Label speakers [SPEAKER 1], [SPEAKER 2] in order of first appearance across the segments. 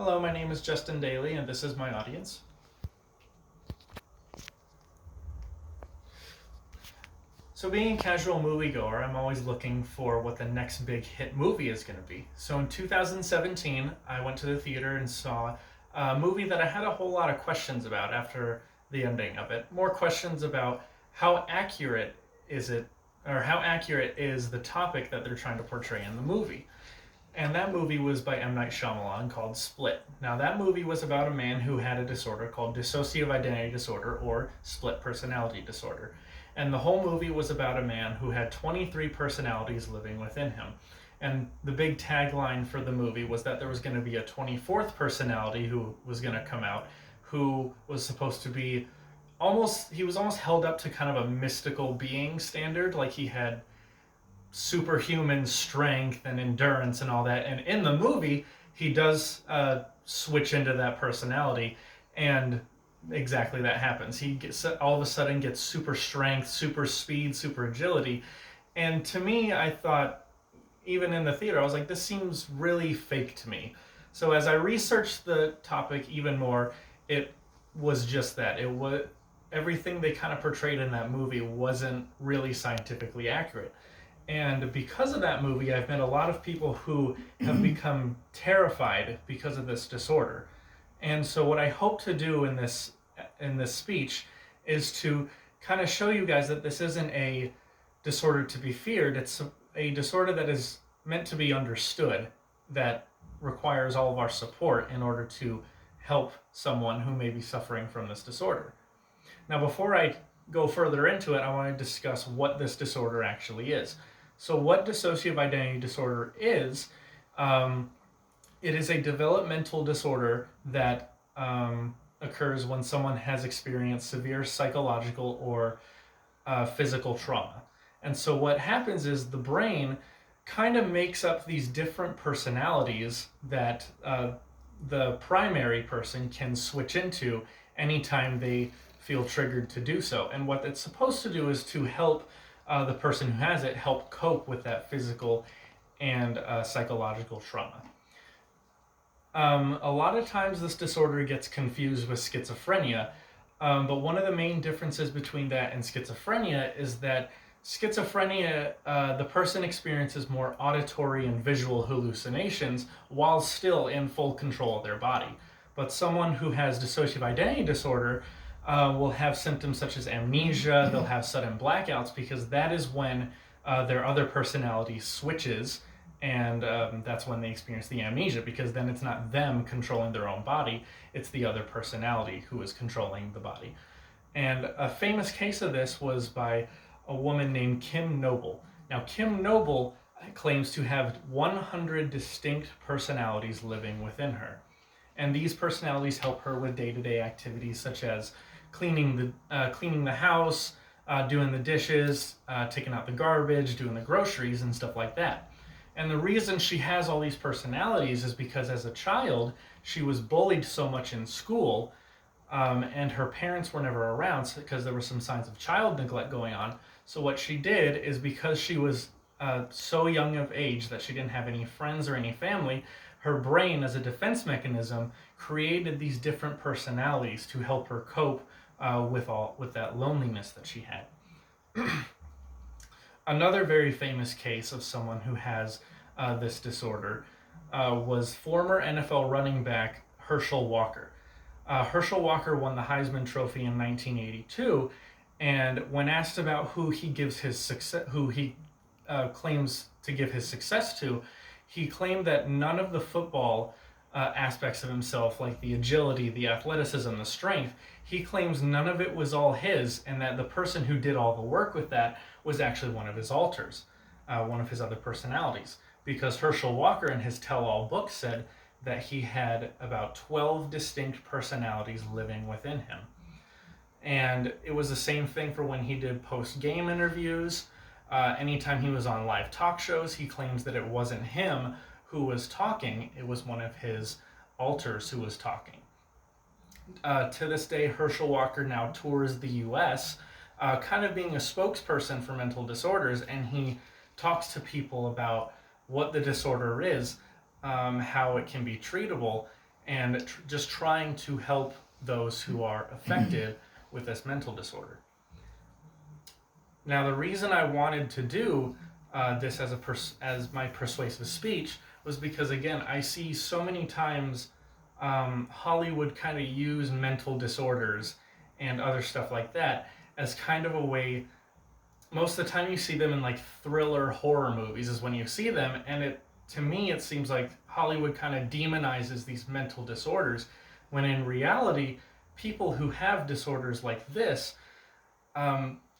[SPEAKER 1] Hello, my name is Justin Daly, and this is my audience. So being a casual moviegoer, I'm always looking for what the next big hit movie is going to be. So in 2017, I went to the theater and saw a movie that I had a whole lot of questions about after the ending of it. More questions about how accurate is it, or how accurate is the topic that they're trying to portray in the movie. And that movie was by M. Night Shyamalan called Split. Now, that movie was about a man who had a disorder called dissociative identity disorder or split personality disorder. And the whole movie was about a man who had 23 personalities living within him. And the big tagline for the movie was that there was going to be a 24th personality who was going to come out, who was supposed to be he was almost held up to kind of a mystical being standard, like he had superhuman strength and endurance and all that. And in the movie, he does switch into that personality, and exactly that happens. He gets all of a sudden gets super strength, super speed, super agility. And to me, I thought, even in the theater, I was like, this seems really fake to me. So as I researched the topic even more, it was just that. It was everything they kind of portrayed in that movie wasn't really scientifically accurate. And because of that movie, I've met a lot of people who have become terrified because of this disorder. And so what I hope to do in this speech is to kind of show you guys that this isn't a disorder to be feared. It's a disorder that is meant to be understood, that requires all of our support in order to help someone who may be suffering from this disorder. Now, before I go further into it, I want to discuss what this disorder actually is. So what dissociative identity disorder is, it is a developmental disorder that occurs when someone has experienced severe psychological or physical trauma. And so what happens is the brain kind of makes up these different personalities that the primary person can switch into anytime they feel triggered to do so. And what it's supposed to do is to help the person who has it help cope with that physical and psychological trauma. A lot of times this disorder gets confused with schizophrenia, but one of the main differences between that and schizophrenia is that schizophrenia, the person experiences more auditory and visual hallucinations while still in full control of their body. But someone who has dissociative identity disorder will have symptoms such as amnesia, they'll have sudden blackouts, because that is when their other personality switches, and that's when they experience the amnesia, because then it's not them controlling their own body, it's the other personality who is controlling the body. And a famous case of this was by a woman named Kim Noble. Now, Kim Noble claims to have 100 distinct personalities living within her. And these personalities help her with day-to-day activities such as cleaning the house, doing the dishes, taking out the garbage, doing the groceries, and stuff like that. And the reason she has all these personalities is because as a child, she was bullied so much in school, and her parents were never around because there were some signs of child neglect going on. So what she did is, because she was so young of age that she didn't have any friends or any family, her brain, as a defense mechanism, created these different personalities to help her cope with that loneliness that she had. Another very famous case of someone who has this disorder was former NFL running back Herschel Walker. Herschel Walker won the Heisman Trophy in 1982, and when asked about who he claims to give his success to, he claimed that none of the football aspects of himself, like the agility, the athleticism, the strength, he claims none of it was all his, and that the person who did all the work with that was actually one of his alters, one of his other personalities. Because Herschel Walker in his tell-all book said that he had about 12 distinct personalities living within him. And it was the same thing for when he did post-game interviews. Anytime he was on live talk shows, he claims that it wasn't him who was talking, it was one of his alters who was talking. To this day, Herschel Walker now tours the US, kind of being a spokesperson for mental disorders, and he talks to people about what the disorder is, how it can be treatable, and just trying to help those who are affected with this mental disorder. Now, the reason I wanted to do this as my persuasive speech was because, again, I see so many times Hollywood kind of use mental disorders and other stuff like that as kind of a way. Most of the time you see them in like thriller horror movies is when you see them, and to me it seems like Hollywood kind of demonizes these mental disorders, when in reality people who have disorders like this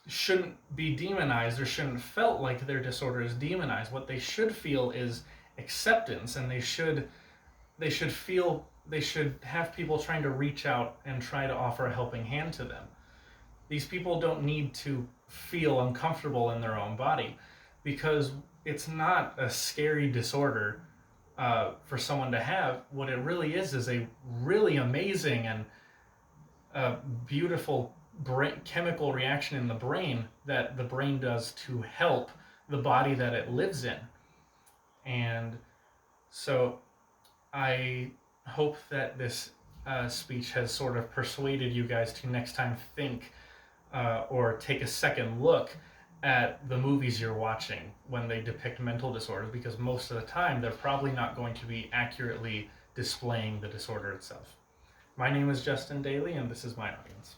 [SPEAKER 1] shouldn't be demonized or shouldn't felt like their disorder is demonized. What they should feel is acceptance, and they should have people trying to reach out and try to offer a helping hand to them. These people don't need to feel uncomfortable in their own body, because it's not a scary disorder for someone to have. What it really is a really amazing and beautiful chemical reaction in the brain that the brain does to help the body that it lives in. And so I hope that this speech has sort of persuaded you guys to next time think or take a second look at the movies you're watching when they depict mental disorders, because most of the time they're probably not going to be accurately displaying the disorder itself. My name is Justin Daly, and this is my audience.